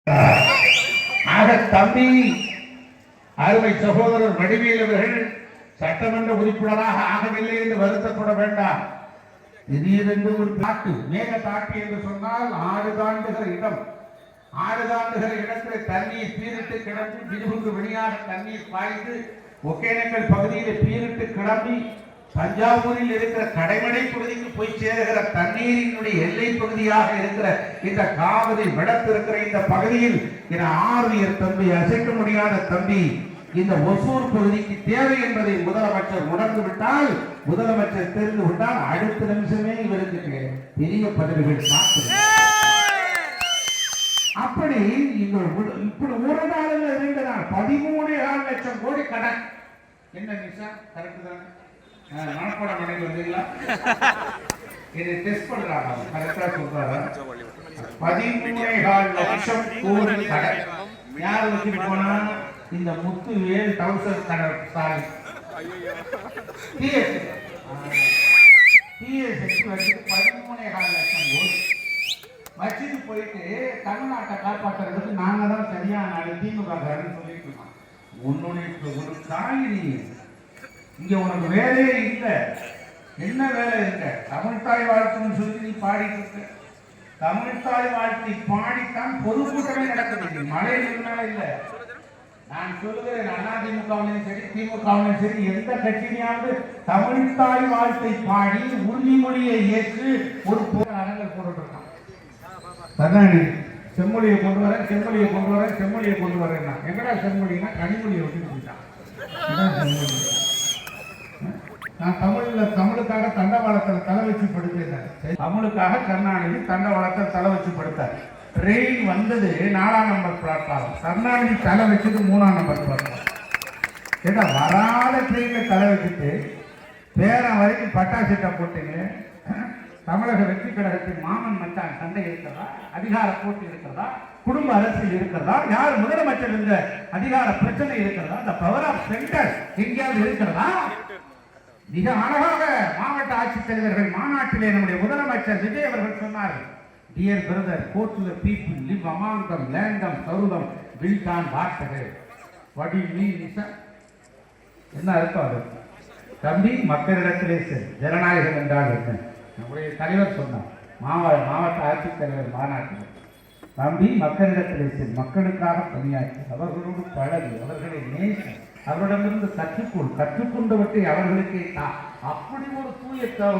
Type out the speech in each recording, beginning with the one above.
ஆக தம்பி அருமை சகோதரர் வடிவேல் அவர்கள் சட்டமன்ற உறுப்பினராக ஆகவில்லை என்று வருத்தப்பட வேண்டாம். திடீரென்று ஒரு தாக்கு, மேக தாக்கு என்று சொன்னால் ஆறு தாண்டுகிற இடம், ஆறு தாண்டுகிற இடத்தில் தண்ணீர் பீரிட்டு கிடந்து விடுபுக்கு வெளியாக தண்ணீர் பாய்ந்து ஒகேனக்கல் பகுதியில் பீரிட்டு கிளம்பி தஞ்சாவூரில் இருக்கிற கடைமடை பகுதிக்கு போய் சேருகிற தண்ணீரினுடைய எல்லை பகுதியாக இருக்கிற இந்த காவிரி விடத்திருக்கிற இந்த பகுதியில் ஆறுயிர் தம்பி, அசைக்க முடியாத தம்பி இந்த ஒசூர் பகுதிக்கு தேவை என்பதை முதலமைச்சர் உணர்ந்து விட்டால், முதலமைச்சர் தெரிந்து விட்டால் அடுத்த நிமிஷமே இவருக்கு பெரிய பதவிகள் மாற்று. அப்படி இப்படி ஒரு நாளில் 2 நாள் 13.5 லட்சம் கோடி கடன். என்ன நிஷா கரெக்ட் தானே? மனப்பாடம் பண்ணி வந்தீங்களா? இதை டெஸ்ட் பண்றாங்க, கரெக்டா சொல்றாங்க. 13.5 லட்சம் கோடி கடன் யார் வச்சு போனா? இந்த முத்துவேல் டவுசர் கடை சாரி வச்சு 13.5 லட்சம் கோடி வச்சுட்டு போயிட்டு தமிழ்நாட்டை காப்பாற்றுறதுக்கு நாங்க தான் சரியான நாடு திமுக சொல்லிட்டு இருக்கோம். உன்னுடைய ஒரு காய்கறி இங்க உனக்கு வேலையே இல்லை. என்ன வேலை இருக்க? தமிழ்தாய் வாழ்த்துன்னு சொல்லி நீ பாடிட்டு இருக்க. தமிழ்தாய் வாழ்த்தை பாடித்தான் பொதுக்கூட்டமே நடக்குது. மழையில் இருந்தாலும் இல்லை. நான் சொல்லுகிறேன், அதிமுகவிலும் சரி திமுகவிலும் சரி எந்த கட்சியாவது தமிழ்தாய் வாழ்த்தை பாடி உறுதிமொழியை ஏற்று ஒரு அரங்கல் போட்டு இருக்கான். கருணாநிதி செம்மொழியை கொண்டு வரேன், செம்மொழியை கொண்டு வரேன், செம்மொழியை கொண்டு வரேன். எங்கடா செம்மொழினா கனிமொழியை விட்டு போயிட்டான். நான் தமிழுக்காக தண்டவாளத்தில் தலை வச்சு படுத்தேன். தமிழுக்காக கருணாநிதி தண்டவாளத்தில் தலை வச்சு படுத்தார். ட்ரெயின் வந்தது 4ஆம் நம்பர் பிளாட்ஃபார்ம், கருணாநிதி தலை வச்சது 3ஆம் நம்பர் பிளாட்ஃபார்ம். ஏன்னா வராத ட்ரெயின்ல தலை வச்சுட்டு பேரம் வரைக்கும் பட்டாசிட்டை போட்டுங்க. தமிழக வெற்றி கழகத்தின் மாமன் மச்சான் சண்டை இருக்கிறதா? அதிகார போட்டி இருக்கிறதா? குடும்ப அரசியல் இருக்கிறதா? யார் முதலமைச்சர் என்ற அதிகார பிரச்சனை இருக்கிறதா? இந்த பவர் ஆஃப் சென்டர் எங்கேயாவது இருக்கிறதா? மிக அழகாக மாவட்ட ஆட்சித்தலைவர்கள் மாநாட்டிலே நம்முடைய முதலமைச்சர் விஜய் அவர்கள் சொன்னார்கள், dear brother, go to the people, live among them, learn them, serve them, build on water. What you mean Nisha? என்ன அர்த்தம் அது? தம்பி, மக்களிடத்திலே சரி, ஜனநாயகம் என்றால் என்ன? நம்முடைய தலைவர் சொன்னார் மாவட்ட ஆட்சித்தலைவர் மாநாட்டில், தம்பி மக்களிடத்திலே சரி, மக்களுக்காக பணியாற்றி அவர்களோடு பழகி அவர்களை நேசி அவரிடமிருந்து கற்றுக்கொண்டவற்றை அவர்களுக்கே தான். அப்படி ஒரு தூய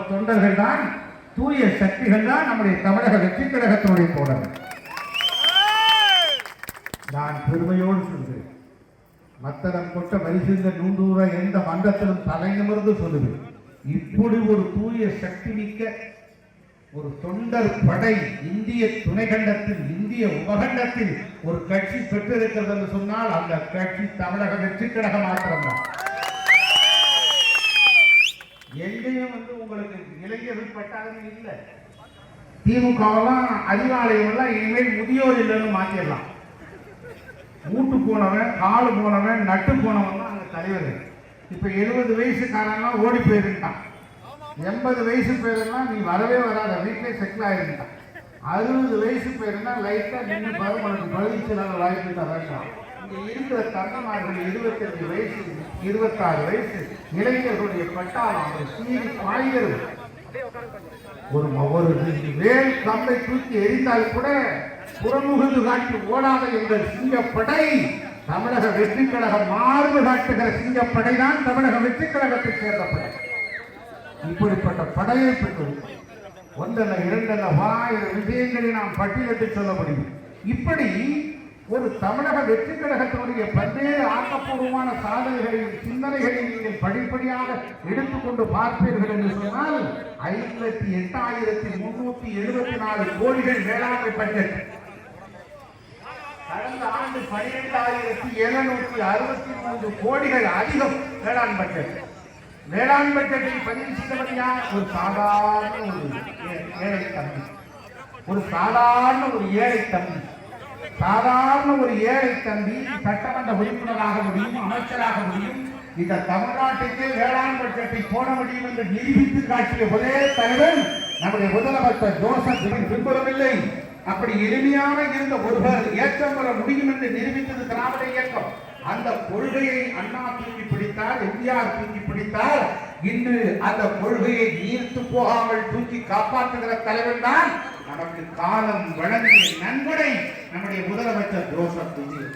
தொண்டர்கள் தான், தூய சக்திகள் தான் நம்முடைய தமிழக வெற்றி கழகத்தினுடைய தோழர்கள். நான் பெருமையோடு சொல்கிறேன், மத்தளம் கொட்ட வரிசிந்த நூந்தூர எந்த மன்றத்திலும் தலைநிமிர்ந்து சொல்லுவேன், இப்படி ஒரு தூய சக்தி மிக்க ஒரு தொண்டர் படை இந்திய துணைக்கண்டத்தில், இந்திய உபகண்டத்தில் ஒரு கட்சி பெற்றிருக்கிறது என்று சொன்னால் அந்த கட்சி தமிழக வெற்றி கழகம் மாத்திரம்தான். எங்கேயும் உங்களுக்கு இளைஞர்கள் பட்டாளர்கள் இல்லை. திமுகவெல்லாம் அதிகாலையம் எல்லாம் இனிமேல் முதியோர் இல்லைன்னு மாற்றிடலாம். மூட்டு போனவன், காலு போனவன், நட்டு போனவன் தான் அங்க தலைவர்கள். இப்ப 70 வயசுக்காரெல்லாம் ஓடி போயிருந்தான். 80 வயசு பேருன்னா நீ வரவே வராத, வீட்டிலே செட்டில் ஆயிருந்தான். 60 வயசு பேருன்னா லைட்டா நின்று பாரு, உனக்கு பதிச்சுனால வாய்ப்பு தரலாம். இங்க இருக்கிற தங்கமார்கள் 25 வயசு 26 வயசு இளைஞர்களுடைய பட்டாளம் சீறி பாய்கிறது. ஒரு வேல் கம்பை தூக்கி எரிந்தால் கூட புறமுகந்து காட்டி ஓடாத எங்கள் சிங்கப்படை தமிழக வெற்றி கழகம் மார்பு காட்டுகிற சிங்கப்படை தான் தமிழக வெற்றி கழகத்தை சேர்ந்த படை. இப்படிப்பட்ட படையை பெற்று ஒன்றல்ல இரண்டல்ல 1000 விஷயங்களை நாம் பட்டியலிட்டு சொல்ல முடியும். இப்படி ஒரு தமிழக வெற்றி கழகத்தினுடைய பல்வேறு ஆக்கப்பூர்வமான சாதனைகளின் சிந்தனைகளை நீங்கள் படிப்படியாக எடுத்துக்கொண்டு பார்ப்பீர்கள் என்று சொன்னால் 58,374 கோடிகள் வேளாண்மை பட்ஜெட். கடந்த ஆண்டு 12,763 கோடிகள் அதிகம் வேளாண் பட்ஜெட். வேளாண் பட்ஜெட்டை பதிவு செய்தபடியா ஒரு சாதாரண ஏழை தம்பி, சாதாரண ஒரு ஏழை தம்பி சட்டமன்ற உறுப்பினராக முடியும், அமைச்சராக முடியும். இந்த தமிழ்நாட்டுக்கே வேளாண் பட்ஜெட்டை போட முடியும் என்று நிரூபித்து காட்டிய ஒரே தலைவர் நம்முடைய முதலமைச்சர் ஜோசப். பின்புறமில்லை அப்படி எளிமையாக இருந்த ஒருவர் ஏற்றம் பெற முடியும் என்று நிரூபித்தது திராவிட இயக்கம். அந்த கொள்கையை அண்ணா தூக்கி பிடித்தார், எம்ஜிஆர் தூக்கி பிடித்தார். இன்று அந்த கொள்கையை நீர்த்து போகாமல் தூக்கி காப்பாற்றுகிற தலைவர் தான் நமக்கு காலம் வழங்கிய நன்கொடை நம்முடைய முதலமைச்சர் ஜோசப் விஜய்.